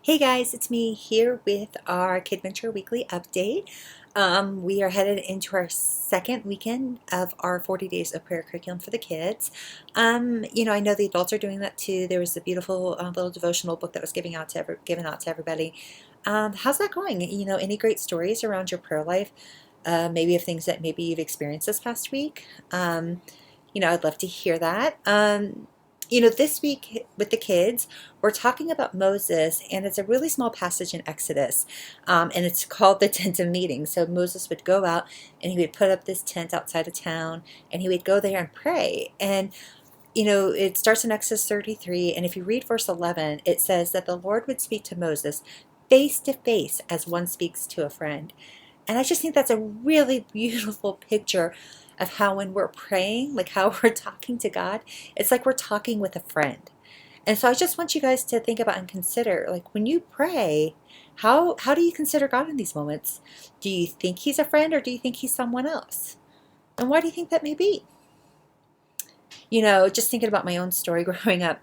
Hey guys, it's me here with our KidVenture weekly update. We are headed into our second weekend of our 40 days of prayer curriculum for the kids. I know the adults are doing that too. There was a beautiful little devotional book that was given out to everybody. How's that going? Any great stories around your prayer life? Maybe of things that maybe you've experienced this past week. I'd love to hear that. This week with the kids, we're talking about Moses, and it's a really small passage in Exodus, and it's called the Tent of Meeting. So Moses would go out and he would put up this tent outside of town, and he would go there and pray. And it starts in Exodus 33, and if you read verse 11, it says that the Lord would speak to Moses face to face as one speaks to a friend. And I just think that's a really beautiful picture of how when we're praying, like how we're talking to God, it's like we're talking with a friend. And so I just want you guys to think about and consider, like when you pray, how do you consider God in these moments? Do you think he's a friend or do you think he's someone else? And why do you think that may be? Just thinking about my own story growing up,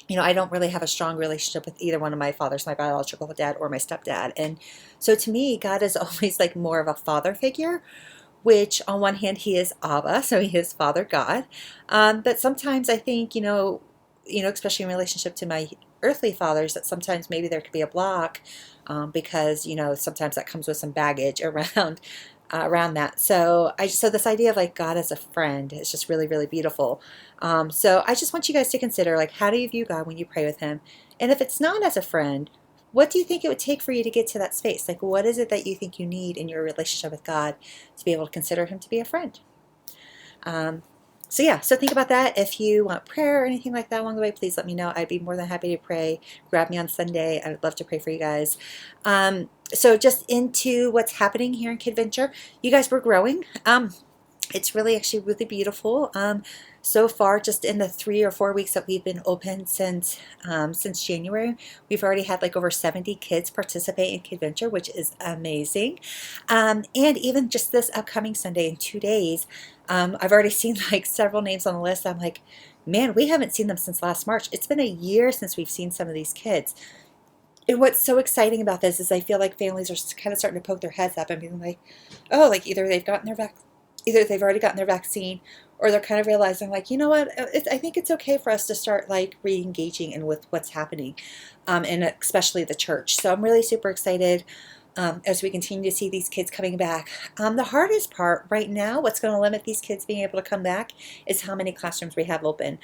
I don't really have a strong relationship with either one of my fathers, my biological dad or my stepdad. And so to me, God is always like more of a father figure, which on one hand, he is Abba, so he is Father God. But sometimes I think, especially in relationship to my earthly fathers, that sometimes maybe there could be a block because, sometimes that comes with some baggage around that. So this idea of like God as a friend is just really, really beautiful. So I just want you guys to consider, like, how do you view God when you pray with him? And if it's not as a friend, what do you think it would take for you to get to that space? Like, what is it that you think you need in your relationship with God to be able to consider him to be a friend? So think about that. If you want prayer or anything like that along the way, please let me know. I'd be more than happy to pray. Grab me on Sunday. I would love to pray for you guys. So just into what's happening here in KidVenture, you guys, we're growing. It's really actually really beautiful. So far, just in the 3 or 4 weeks that we've been open since January, we've already had like over 70 kids participate in KidVenture, which is amazing. And even just this upcoming Sunday in 2 days, I've already seen like several names on the list. I'm like, man, we haven't seen them since last March. It's been a year since we've seen some of these kids. And what's so exciting about this is I feel like families are kind of starting to poke their heads up and being like, oh, like either they've already gotten their vaccine, or they're kind of realizing like, you know what, I think it's okay for us to start like re-engaging in with what's happening, and especially the church. So I'm really super excited as we continue to see these kids coming back. The hardest part right now, what's going to limit these kids being able to come back, is how many classrooms we have open.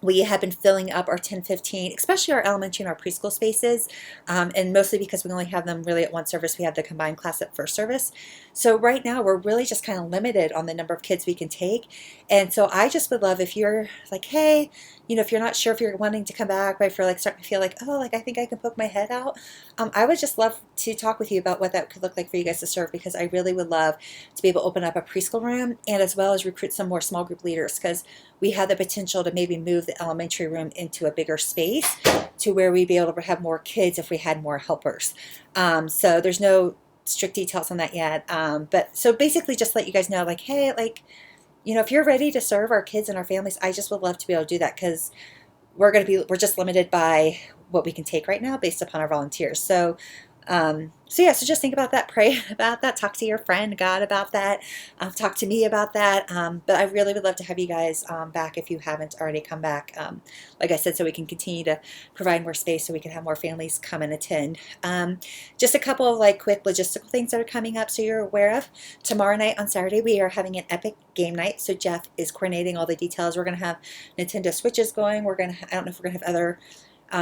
We have been filling up our 10-15, especially our elementary and our preschool spaces, and mostly because we only have them really at one service. We have the combined class at first service. So right now we're really just kind of limited on the number of kids we can take. And so I just would love if you're like, hey, if you're not sure if you're wanting to come back, but if you're like starting to feel like, oh, like I think I can poke my head out, I would just love to talk with you about what that could look like for you guys to serve, because I really would love to be able to open up a preschool room and as well as recruit some more small group leaders, because we have the potential to maybe move the elementary room into a bigger space to where we'd be able to have more kids if we had more helpers. So there's no strict details on that yet. But so basically just let you guys know, like, hey, like, if you're ready to serve our kids and our families, I just would love to be able to do that, because we're just limited by what we can take right now based upon our volunteers. So just think about that, pray about that, talk to your friend God about that, talk to me about that. But I really would love to have you guys back if you haven't already come back. Like I said, so we can continue to provide more space so we can have more families come and attend. Just a couple of like quick logistical things that are coming up so you're aware of. Tomorrow night on Saturday, we are having an epic game night. So Jeff is coordinating all the details. We're going to have Nintendo Switches going. I don't know if we're going to have other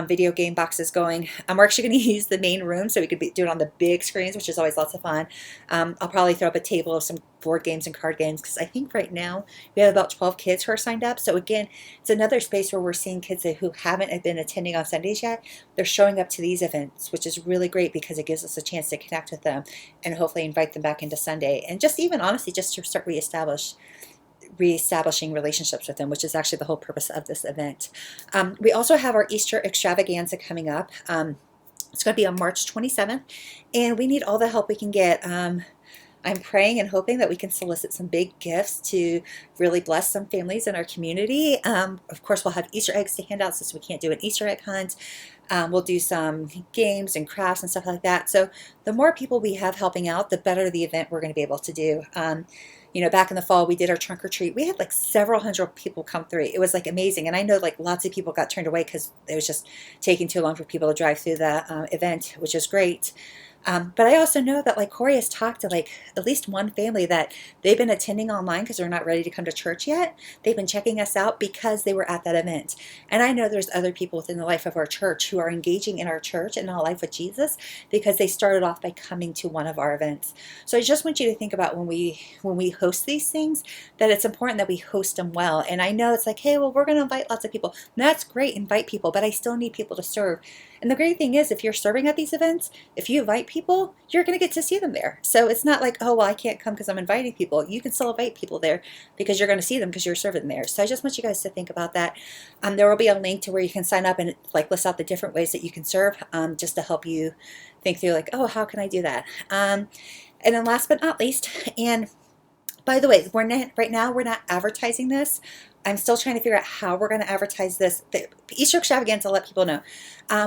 video game boxes going. We're actually going to use the main room so we could do it on the big screens, which is always lots of fun. I'll probably throw up a table of some board games and card games, because I think right now we have about 12 kids who are signed up. So again, it's another space where we're seeing kids who haven't been attending on Sundays yet. They're showing up to these events, which is really great because it gives us a chance to connect with them and hopefully invite them back into Sunday, and just even honestly just to start reestablishing relationships with them, which is actually the whole purpose of this event. We also have our Easter extravaganza coming up. It's going to be on March 27th, and we need all the help we can get. I'm praying and hoping that we can solicit some big gifts to really bless some families in our community. Of course, we'll have Easter eggs to hand out since we can't do an Easter egg hunt. We'll do some games and crafts and stuff like that. So the more people we have helping out, the better the event we're going to be able to do. Back in the fall, we did our trunk or treat. We had like several hundred people come through. It was like amazing. And I know like lots of people got turned away because it was just taking too long for people to drive through the event, which is great. But I also know that like Corey has talked to like at least one family that they've been attending online because they're not ready to come to church yet. They've been checking us out because they were at that event. And I know there's other people within the life of our church who are engaging in our church and our life with Jesus because they started off by coming to one of our events. So I just want you to think about when we host these things, that it's important that we host them well. And I know it's like, hey, well, we're going to invite lots of people. And that's great, invite people, but I still need people to serve. And the great thing is, if you're serving at these events, if you invite people, you're going to get to see them there. So it's not like, oh, well, I can't come because I'm inviting people. You can still invite people there because you're going to see them because you're serving there. So I just want you guys to think about that. There will be a link to where you can sign up and like list out the different ways that you can serve, just to help you think through like, oh, how can I do that? And then last but not least, and by the way, right now we're not advertising this. I'm still trying to figure out how we're going to advertise this. The Easter extravaganza, let people know.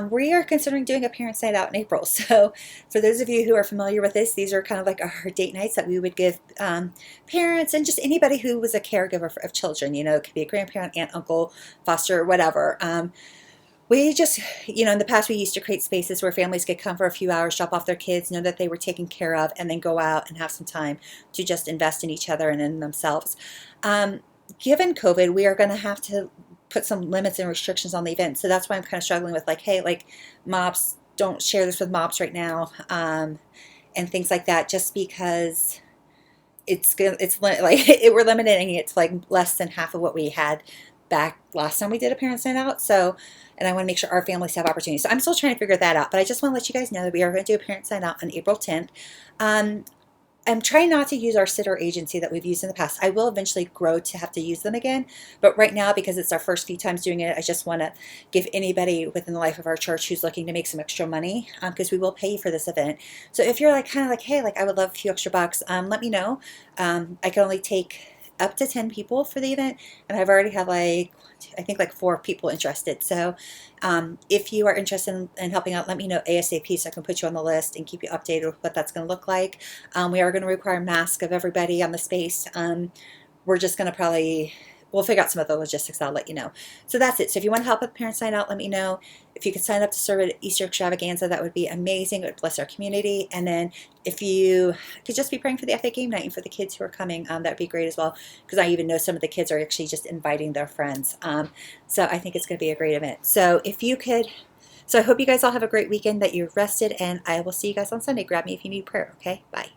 We are considering doing a parents' night out in April. So for those of you who are familiar with this, these are kind of like our date nights that we would give parents and just anybody who was a caregiver of children. It could be a grandparent, aunt, uncle, foster, whatever. We just, in the past we used to create spaces where families could come for a few hours, drop off their kids, know that they were taken care of, and then go out and have some time to just invest in each other and in themselves. Given COVID, we are going to have to put some limits and restrictions on the event. So that's why I'm kind of struggling with like, hey, like mobs, don't share this with mobs right now, and things like that, just because we're limiting it to like less than half of what we had back last time we did a parents' night out. So, and I want to make sure our families have opportunities. So I'm still trying to figure that out, but I just want to let you guys know that we are going to do a parents' night out on April 10th. I'm trying not to use our sitter agency that we've used in the past. I will eventually grow to have to use them again, but right now, because it's our first few times doing it, I just want to give anybody within the life of our church who's looking to make some extra money, because we will pay you for this event. So if you're like kind of like, hey, like I would love a few extra bucks, let me know. I can only take up to 10 people for the event, and I've already had like, I think like 4 people interested. So if you are interested in helping out, let me know ASAP so I can put you on the list and keep you updated with what that's going to look like. We are going to require masks of everybody on the space. We're just going to we'll figure out some other logistics. I'll let you know. So that's it. So if you want to help with Parents Sign Out, let me know. If you could sign up to serve at Easter Extravaganza, that would be amazing. It would bless our community. And then if you could just be praying for the FA game night and for the kids who are coming, that would be great as well, because I even know some of the kids are actually just inviting their friends. So I think it's going to be a great event. So if you could, so I hope you guys all have a great weekend, that you're rested, and I will see you guys on Sunday. Grab me if you need prayer, okay? Bye.